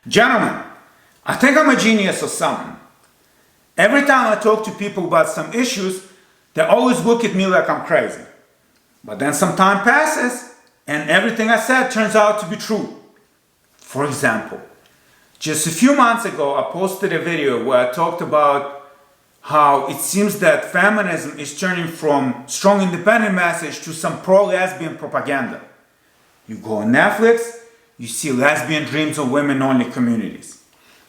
Gentlemen, I think I'm a genius or something. Every time I talk to people about some issues, they always look at me like I'm crazy. But then some time passes, and everything I said turns out to be true. For example, just a few months ago, I posted a video where I talked about how it seems that feminism is turning from strong independent message to some pro-lesbian propaganda. You go on Netflix, you see lesbian dreams of women-only communities.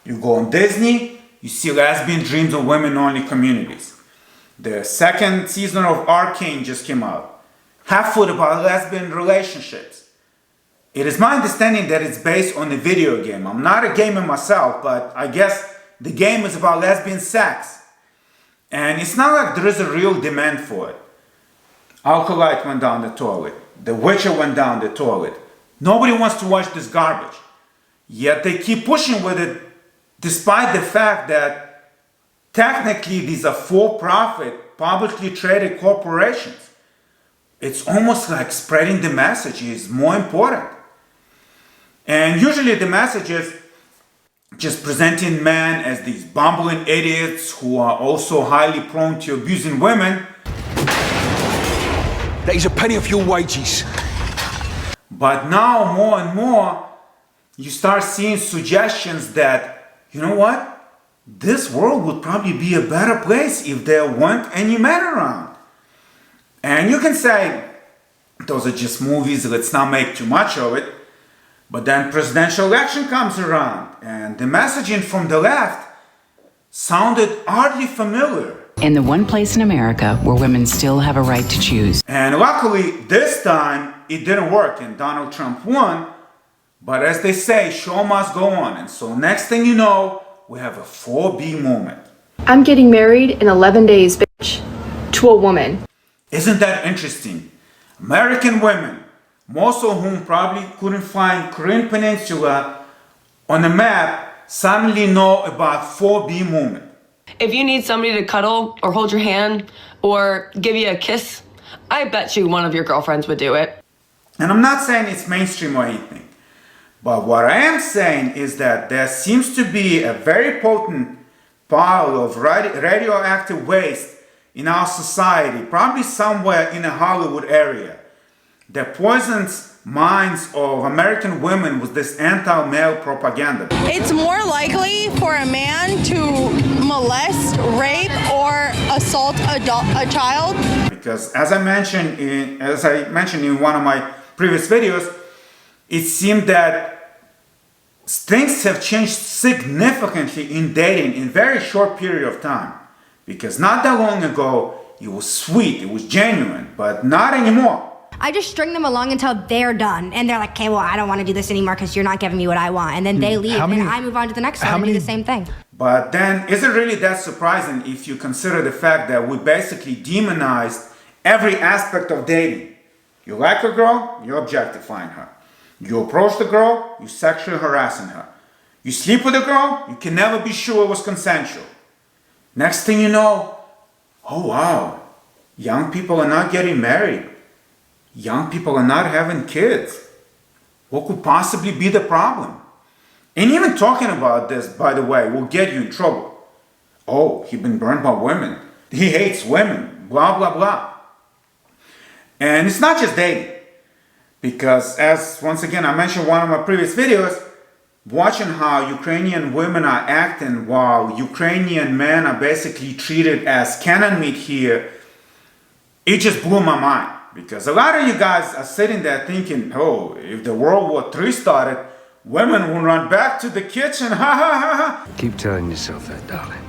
You go on Disney, you see lesbian dreams of women-only communities. The second season of Arcane just came out. Half foot about lesbian relationships. It is my understanding that it's based on a video game. I'm not a gamer myself, but I guess the game is about lesbian sex. And it's not like there is a real demand for it. Alkalite went down the toilet. The Witcher went down the toilet. Nobody wants to watch this garbage. Yet they keep pushing with it despite the fact that technically these are for-profit, publicly traded corporations. It's almost like spreading the message is more important. And usually the message is just presenting men as these bumbling idiots who are also highly prone to abusing women. That is a penny of your wages. But now more and more you start seeing suggestions that, you know what? This world would probably be a better place if there weren't any men around. And you can say, those are just movies, let's not make too much of it. But then presidential election comes around and the messaging from the left sounded oddly familiar. In the one place in America where women still have a right to choose. And luckily, this time, it didn't work and Donald Trump won. But as they say, show must go on. And so next thing you know, we have a 4B moment. I'm getting married in 11 days, bitch, to a woman. Isn't that interesting? American women, most of whom probably couldn't find Korean Peninsula on the map, suddenly know about 4B movement. If you need somebody to cuddle or hold your hand or give you a kiss, I bet you one of your girlfriends would do it. And I'm not saying it's mainstream or anything, but what I am saying is that there seems to be a very potent pile of radioactive waste in our society, probably somewhere in a Hollywood area, that poisons minds of American women with this anti-male propaganda. It's more likely for a man to molest, rape, or assault a child. Because as I mentioned in one of my previous videos, it seemed that things have changed significantly in dating in a very short period of time. Because not that long ago, it was sweet, it was genuine, but not anymore. I just string them along until they're done. And they're like, okay, well, I don't want to do this anymore because you're not giving me what I want. And then they leave and I move on to the next one and do the same thing. But then, is it really that surprising if you consider the fact that we basically demonized every aspect of dating? You like a girl, you're objectifying her. You approach the girl, you're sexually harassing her. You sleep with a girl, you can never be sure it was consensual. Next thing you know, oh wow, young people are not getting married. Young people are not having kids. What could possibly be the problem? And even talking about this, by the way, will get you in trouble. Oh, he's been burned by women. He hates women, blah, blah, blah. And it's not just dating. Because as, once again, I mentioned in one of my previous videos, watching how Ukrainian women are acting while Ukrainian men are basically treated as cannon meat here, it just blew my mind. Because a lot of you guys are sitting there thinking, oh, if the World War III started, women will run back to the kitchen, ha ha ha ha. Keep telling yourself that, darling.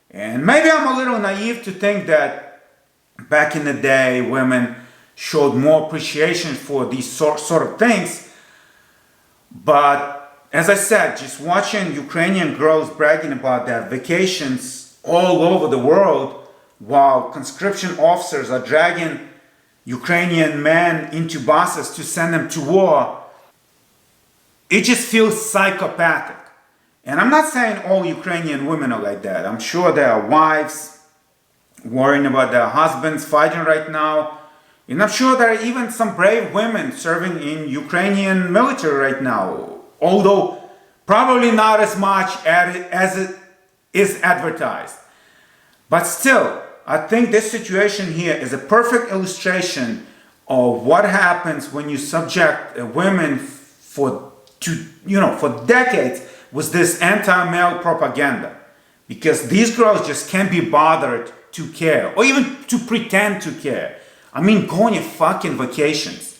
And maybe I'm a little naive to think that back in the day, women showed more appreciation for these sort of things. But as I said, just watching Ukrainian girls bragging about their vacations all over the world while conscription officers are dragging Ukrainian men into buses to send them to war, it just feels psychopathic. And I'm not saying all Ukrainian women are like that. I'm sure there are wives worrying about their husbands fighting right now. And I'm sure there are even some brave women serving in Ukrainian military right now. Although Probably not as much as it is advertised. But still, I think this situation here is a perfect illustration of what happens when you subject women for decades with this anti-male propaganda. Because these girls just can't be bothered to care, or even to pretend to care. I mean, go on your fucking vacations.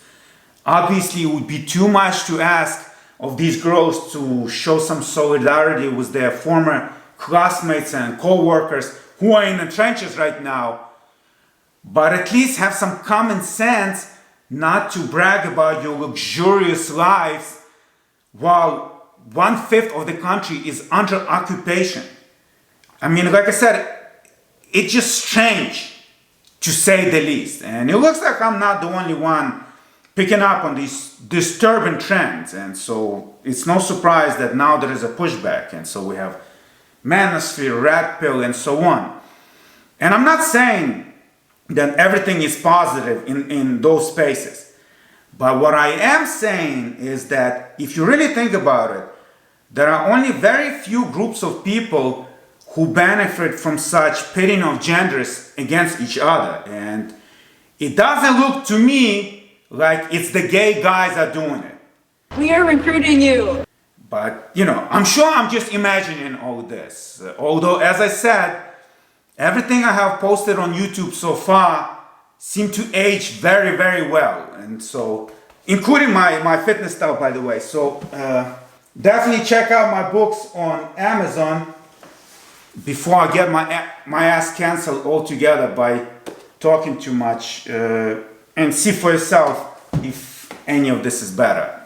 Obviously, it would be too much to ask of these girls to show some solidarity with their former classmates and co-workers who are in the trenches right now, but at least have some common sense not to brag about your luxurious lives while 1/5 of the country is under occupation. I mean, like I said, it's just strange, to say the least. And it looks like I'm not the only one picking up on these disturbing trends. And so it's no surprise that now there is a pushback. And so we have manosphere, red pill, and so on. And I'm not saying that everything is positive in those spaces. But what I am saying is that if you really think about it, there are only very few groups of people who benefit from such pitting of genders against each other. And it doesn't look to me like it's the gay guys are doing it. We are recruiting you. But, I'm sure I'm just imagining all this. Although, as I said, everything I have posted on YouTube so far seem to age very, very well. And so, including my fitness style, by the way. So, definitely check out my books on Amazon before I get my ass canceled altogether by talking too much, and see for yourself if any of this is better.